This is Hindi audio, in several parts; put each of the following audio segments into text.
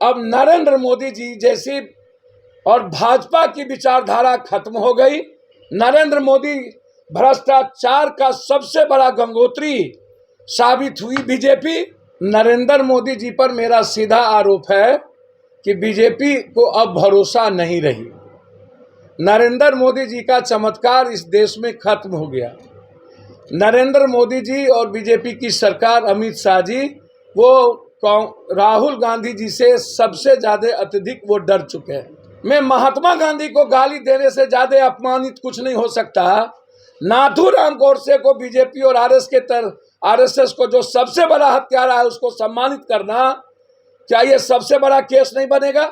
अब नरेंद्र मोदी जी जैसी और भाजपा की विचारधारा खत्म हो गई। नरेंद्र मोदी भ्रष्टाचार का सबसे बड़ा गंगोत्री साबित हुई बीजेपी। नरेंद्र मोदी जी पर मेरा सीधा आरोप है कि बीजेपी को अब भरोसा नहीं रही। नरेंद्र मोदी जी का चमत्कार इस देश में खत्म हो गया। नरेंद्र मोदी जी और बीजेपी की सरकार, अमित शाह जी, वो राहुल गांधी जी से सबसे ज्यादा अत्यधिक वो डर चुके हैं। मैं महात्मा गांधी को गाली देने से ज्यादा अपमानित कुछ नहीं हो सकता। नाथूराम गोडसे को बीजेपी और आरएसएस को जो सबसे बड़ा हत्यारा है उसको सम्मानित करना, क्या ये सबसे बड़ा केस नहीं बनेगा?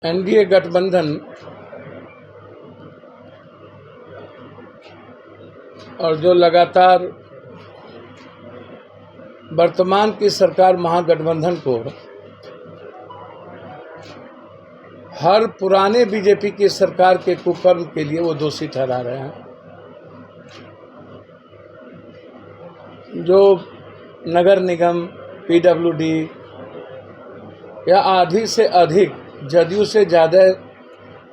एनडीए गठबंधन और जो लगातार वर्तमान की सरकार महागठबंधन को हर पुराने बीजेपी की सरकार के कुकर्म के लिए वो दोषी ठहरा रहे हैं। जो नगर निगम, पीडब्ल्यूडी या आधी से अधिक, जदयू से ज़्यादा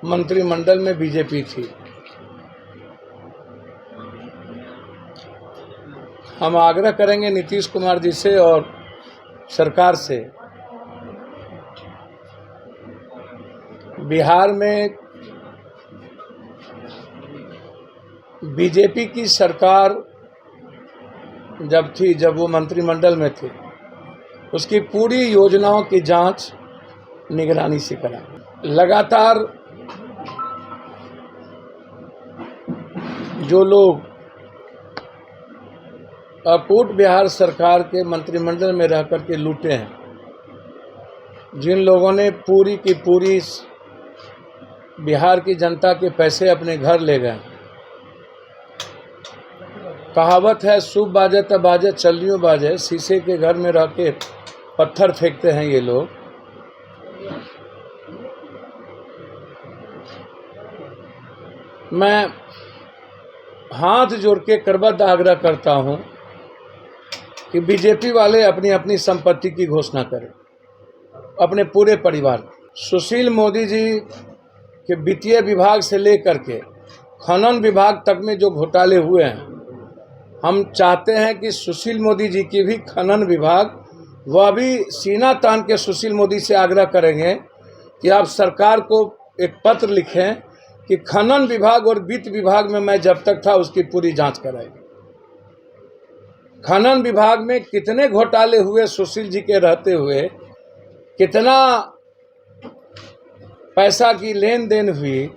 मंत्रिमंडल में बीजेपी थी। हम आग्रह करेंगे नीतीश कुमार जी से और सरकार से, बिहार में बीजेपी की सरकार जब वो मंत्रिमंडल में थे, उसकी पूरी योजनाओं की जांच निगरानी से कराएं। लगातार जो लोग अकूट बिहार सरकार के मंत्रिमंडल में रह कर के लूटे हैं, जिन लोगों ने पूरी की पूरी बिहार की जनता के पैसे अपने घर ले गए। कहावत है, शुभ बाजे तब बाजे चलियों बाजे। शीशे के घर में रह के पत्थर फेंकते हैं ये लोग। मैं हाथ जोड़ के करबद्ध आग्रह करता हूं कि बीजेपी वाले अपनी अपनी संपत्ति की घोषणा करें, अपने पूरे परिवार। सुशील मोदी जी के वित्तीय विभाग से लेकर के खनन विभाग तक में जो घोटाले हुए हैं, हम चाहते हैं कि सुशील मोदी जी की भी खनन विभाग, वह भी सीना तान के सुशील मोदी से आग्रह करेंगे कि आप सरकार को एक पत्र लिखें कि खनन विभाग और वित्त विभाग में मैं जब तक था उसकी पूरी जांच कराएगी। खनन विभाग में कितने घोटाले हुए सुशील जी के रहते हुए, कितना पैसा की लेन देन हुई,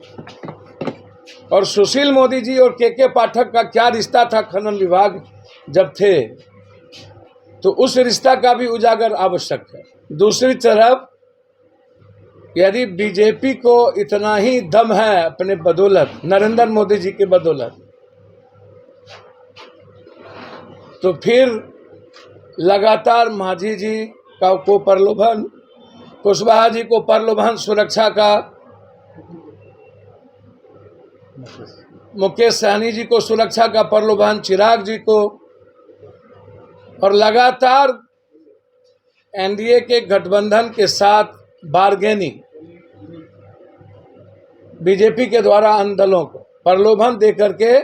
और सुशील मोदी जी और के पाठक का क्या रिश्ता था खनन विभाग जब थे, तो उस रिश्ता का भी उजागर आवश्यक है। दूसरी तरफ यदि बीजेपी को इतना ही दम है अपने बदौलत, नरेंद्र मोदी जी के बदौलत, तो फिर लगातार मांझी जी को प्रलोभन, कुशवाहा जी को प्रलोभन सुरक्षा का, मुकेश सहनी जी को सुरक्षा का प्रलोभन, चिराग जी को, और लगातार एनडीए के गठबंधन के साथ बार्गेनिंग, बीजेपी के द्वारा अन्य दलों को प्रलोभन दे करके,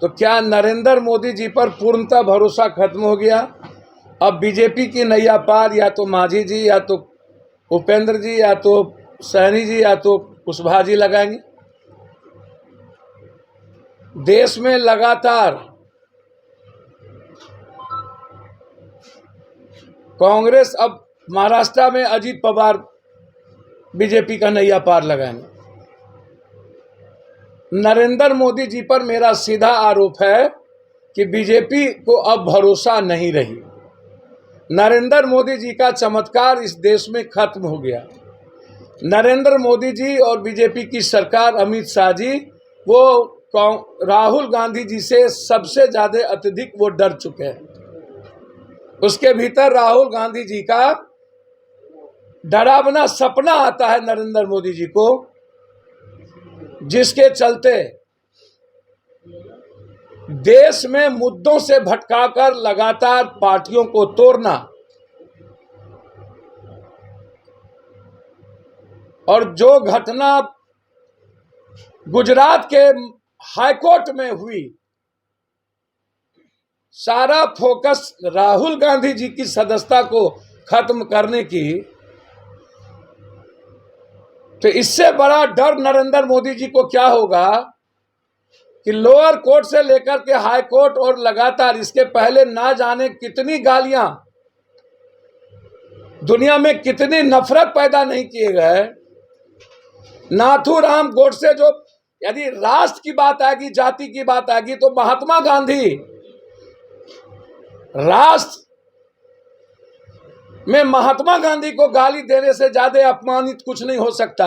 तो क्या नरेंद्र मोदी जी पर पूर्णतः भरोसा खत्म हो गया? अब बीजेपी की नैया पार या तो मांझी जी, या तो उपेंद्र जी, या तो सहनी जी, या तो कुशवाहा जी लगाएंगे। देश में लगातार कांग्रेस, अब महाराष्ट्र में अजीत पवार बीजेपी का नैया पार लगाएंगे। नरेंद्र मोदी जी पर मेरा सीधा आरोप है कि बीजेपी को अब भरोसा नहीं रही। नरेंद्र मोदी जी का चमत्कार इस देश में खत्म हो गया। नरेंद्र मोदी जी और बीजेपी की सरकार, अमित शाह जी, वो राहुल गांधी जी से सबसे ज्यादा अत्यधिक वो डर चुके हैं। उसके भीतर राहुल गांधी जी का डरावना सपना आता है नरेंद्र मोदी जी को, जिसके चलते देश में मुद्दों से भटकाकर लगातार पार्टियों को तोड़ना और जो घटना गुजरात के हाईकोर्ट में हुई, सारा फोकस राहुल गांधी जी की सदस्यता को खत्म करने की, तो इससे बड़ा डर नरेंद्र मोदी जी को क्या होगा कि लोअर कोर्ट से लेकर के हाई कोर्ट और लगातार इसके पहले ना जाने कितनी गालियां, दुनिया में कितनी नफरत पैदा नहीं किए गए। नाथूराम गोडसे, जो यदि राष्ट्र की बात आएगी, जाति की बात आएगी, तो महात्मा गांधी राष्ट्र में महात्मा गांधी को गाली देने से ज्यादा अपमानित कुछ नहीं हो सकता।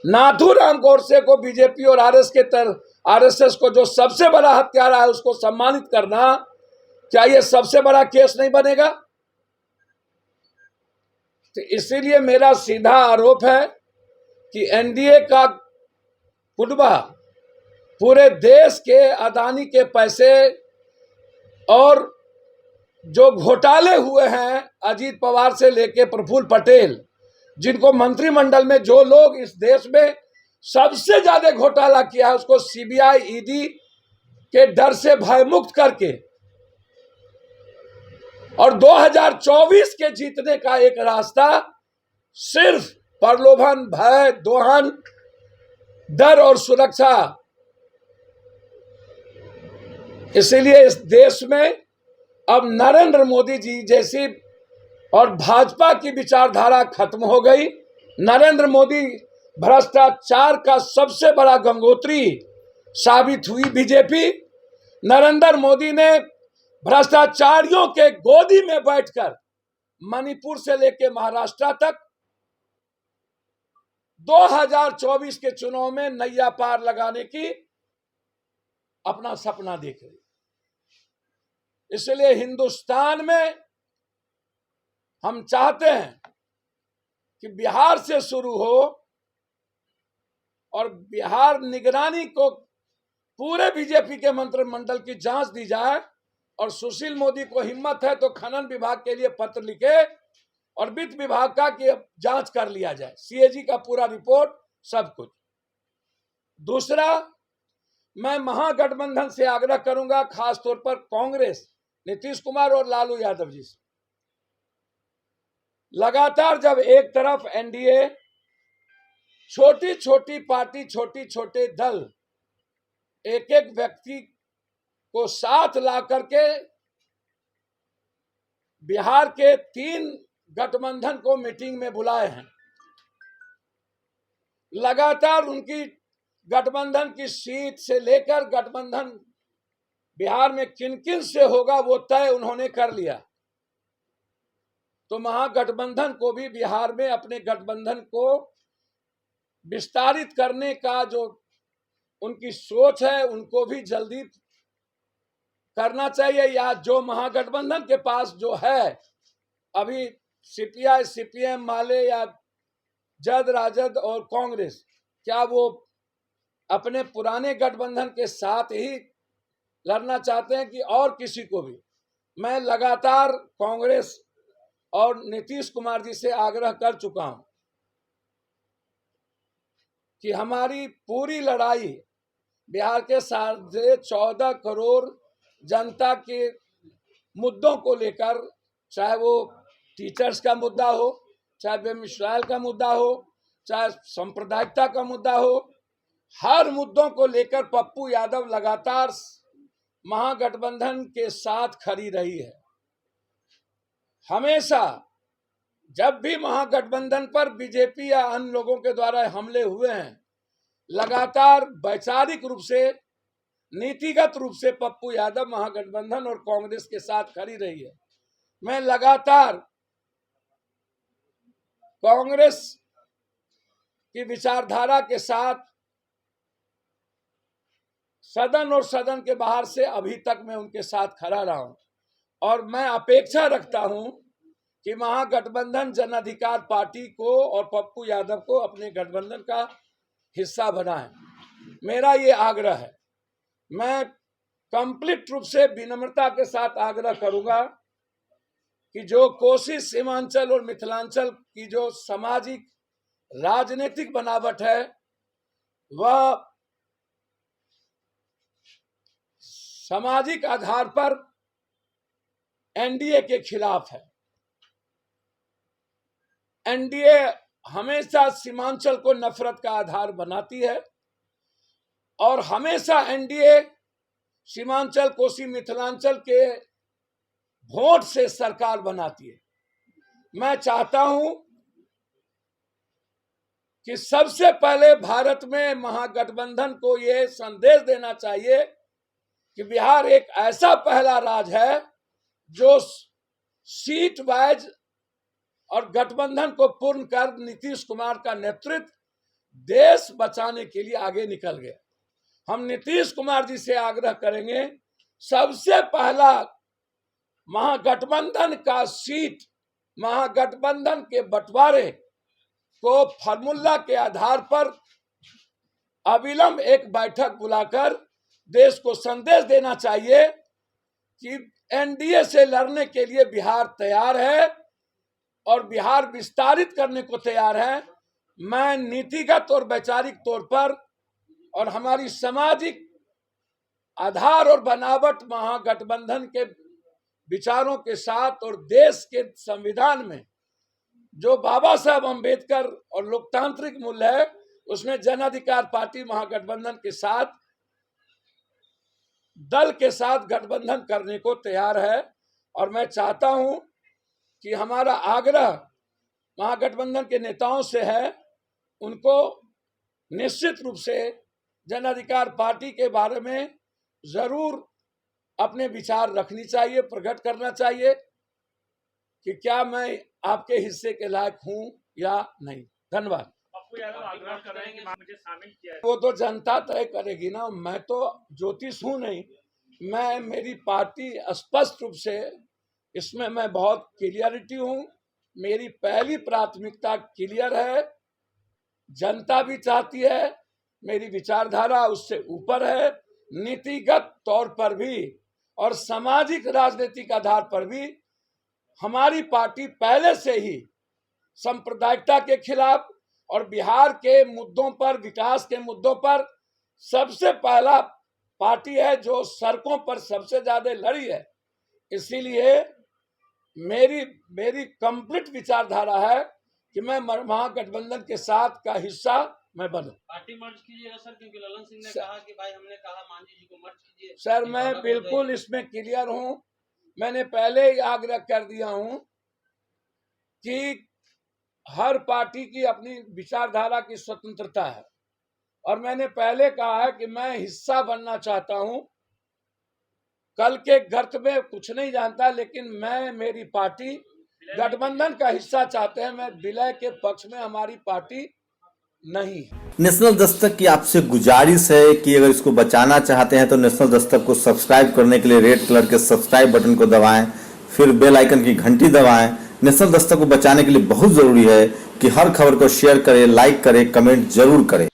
नाथूराम गोडसे को बीजेपी और आरएसएस को जो सबसे बड़ा हत्यारा है उसको सम्मानित करना, क्या यह सबसे बड़ा केस नहीं बनेगा? तो इसीलिए मेरा सीधा आरोप है कि एनडीए का कुटबा पूरे देश के अदानी के पैसे और जो घोटाले हुए हैं, अजीत पवार से लेके प्रफुल्ल पटेल, जिनको मंत्रिमंडल में जो लोग इस देश में सबसे ज्यादा घोटाला किया है उसको सीबीआई ईडी के डर से भयमुक्त करके और 2024 के जीतने का एक रास्ता सिर्फ प्रलोभन, भय, दोहन, डर और सुरक्षा। इसलिए इस देश में अब नरेंद्र मोदी जी जैसी और भाजपा की विचारधारा खत्म हो गई। नरेंद्र मोदी भ्रष्टाचार का सबसे बड़ा गंगोत्री साबित हुई बीजेपी। नरेंद्र मोदी ने भ्रष्टाचारियों के गोदी में बैठकर मणिपुर से लेकर महाराष्ट्र तक 2024 के चुनाव में नैया पार लगाने की अपना सपना देख रही। इसलिए हिंदुस्तान में हम चाहते हैं कि बिहार से शुरू हो और बिहार निगरानी को पूरे बीजेपी के मंत्रिमंडल की जांच दी जाए और सुशील मोदी को हिम्मत है तो खनन विभाग के लिए पत्र लिखे और वित्त विभाग का की जांच कर लिया जाए, सीएजी का पूरा रिपोर्ट, सब कुछ। दूसरा, मैं महागठबंधन से आग्रह करूंगा, खासतौर पर कांग्रेस, नीतीश कुमार और लालू यादव जी से। लगातार जब एक तरफ एनडीए, छोटी छोटी पार्टी, छोटे छोटे दल एक एक व्यक्ति को साथ ला करके बिहार के 3 गठबंधन को मीटिंग में बुलाए हैं, लगातार उनकी गठबंधन की सीट से लेकर गठबंधन बिहार में किन किन से होगा वो तय उन्होंने कर लिया। तो महागठबंधन को भी बिहार में अपने गठबंधन को विस्तारित करने का जो उनकी सोच है उनको भी जल्दी करना चाहिए। या जो महागठबंधन के पास जो है अभी सीपीआई, सीपीएम, माले या जद, राजद और कांग्रेस, क्या वो अपने पुराने गठबंधन के साथ ही लड़ना चाहते हैं कि और किसी को भी? मैं लगातार कांग्रेस और नीतीश कुमार जी से आग्रह कर चुका हूं कि हमारी पूरी लड़ाई बिहार के 14.5 करोड़ जनता के मुद्दों को लेकर, चाहे वो टीचर्स का मुद्दा हो, चाहे बेमिसाल का मुद्दा हो, चाहे सांप्रदायिकता का मुद्दा हो, हर मुद्दों को लेकर पप्पू यादव लगातार महागठबंधन के साथ खड़ी रही है। हमेशा जब भी महागठबंधन पर बीजेपी या अन्य लोगों के द्वारा हमले हुए हैं, लगातार वैचारिक रूप से, नीतिगत रूप से पप्पू यादव महागठबंधन और कांग्रेस के साथ खड़ी रही है। मैं लगातार कांग्रेस की विचारधारा के साथ सदन और सदन के बाहर से अभी तक मैं उनके साथ खड़ा रहा हूं और मैं अपेक्षा रखता हूं कि महागठबंधन जन अधिकार पार्टी को और पप्पू यादव को अपने गठबंधन का हिस्सा बनाएं। मेरा ये आग्रह है। मैं कंप्लीट रूप से विनम्रता के साथ आग्रह करूंगा कि जो कोसी सीमांचल और मिथिलांचल की जो सामाजिक राजनीतिक बनावट है वह सामाजिक आधार पर एनडीए के खिलाफ है। एनडीए हमेशा सीमांचल को नफरत का आधार बनाती है और हमेशा एनडीए सीमांचल कोसी मिथिलांचल के वोट से सरकार बनाती है। मैं चाहता हूं कि सबसे पहले भारत में महागठबंधन को यह संदेश देना चाहिए कि बिहार एक ऐसा पहला राज्य है जो सीट वाइज और गठबंधन को पूर्ण कर नीतीश कुमार का नेतृत्व देश बचाने के लिए आगे निकल गया। हम नीतीश कुमार जी से आग्रह करेंगे, सबसे पहला महागठबंधन का सीट, महागठबंधन के बंटवारे को फार्मूला के आधार पर अविलंब एक बैठक बुलाकर देश को संदेश देना चाहिए कि एनडीए से लड़ने के लिए बिहार तैयार है और बिहार विस्तारित करने को तैयार है। मैं नीतिगत और वैचारिक तौर पर और हमारी सामाजिक आधार और बनावट महागठबंधन के विचारों के साथ और देश के संविधान में जो बाबा साहब अम्बेडकर और लोकतांत्रिक मूल्य है उसमें जन अधिकार पार्टी महागठबंधन के साथ दल के साथ गठबंधन करने को तैयार है। और मैं चाहता हूं कि हमारा आग्रह महागठबंधन के नेताओं से है, उनको निश्चित रूप से जन अधिकार पार्टी के बारे में जरूर अपने विचार रखनी चाहिए, प्रकट करना चाहिए कि क्या मैं आपके हिस्से के लायक हूं या नहीं। धन्यवाद। आग्रह कर रहे हैं कि मुझे शामिल किया है। वो तो जनता तय करेगी ना, मैं तो ज्योतिष हूं नहीं। मैं, मेरी पार्टी स्पष्ट रूप से इसमें मैं बहुत क्लियरिटी हूं। मेरी पहली प्राथमिकता क्लियर है, जनता भी चाहती है, मेरी विचारधारा उससे ऊपर है, नीतिगत तौर पर भी और सामाजिक राजनीतिक आधार पर भी हमारी पार्टी पहले से ही सांप्रदायिकता के खिलाफ और बिहार के मुद्दों पर, विकास के मुद्दों पर सबसे पहला पार्टी है जो सड़कों पर सबसे ज्यादा लड़ी है। इसीलिए मेरी कंप्लीट विचारधारा है कि मैं महागठबंधन के साथ का हिस्सा मैं बनूं। पार्टी मर्ज कीजिएगा सर, क्योंकि ललन सिंह ने कहा कि भाई हमने कहा मांझी जी को मर्ज कीजिए। सर मैं बिल्कुल इसमें क्लियर हूं। मैंने पहले ही आग्रह कर दिया हूं कि हर पार्टी की अपनी विचारधारा की स्वतंत्रता है और मैंने पहले कहा है कि मैं हिस्सा बनना चाहता हूं। कल के गर्त में कुछ नहीं जानता, लेकिन मैं, मेरी पार्टी गठबंधन का हिस्सा चाहते हैं। मैं विलय के पक्ष में हमारी पार्टी नहीं है। नेशनल दस्तक की आपसे गुजारिश है कि अगर इसको बचाना चाहते हैं तो नेशनल दस्तक को सब्सक्राइब करने के लिए रेड कलर के सब्सक्राइब बटन को दबाएं, फिर बेल आइकन की घंटी दबाएं। नेशनल दस्तक को बचाने के लिए बहुत जरूरी है कि हर खबर को शेयर करें, लाइक करें, कमेंट जरूर करें।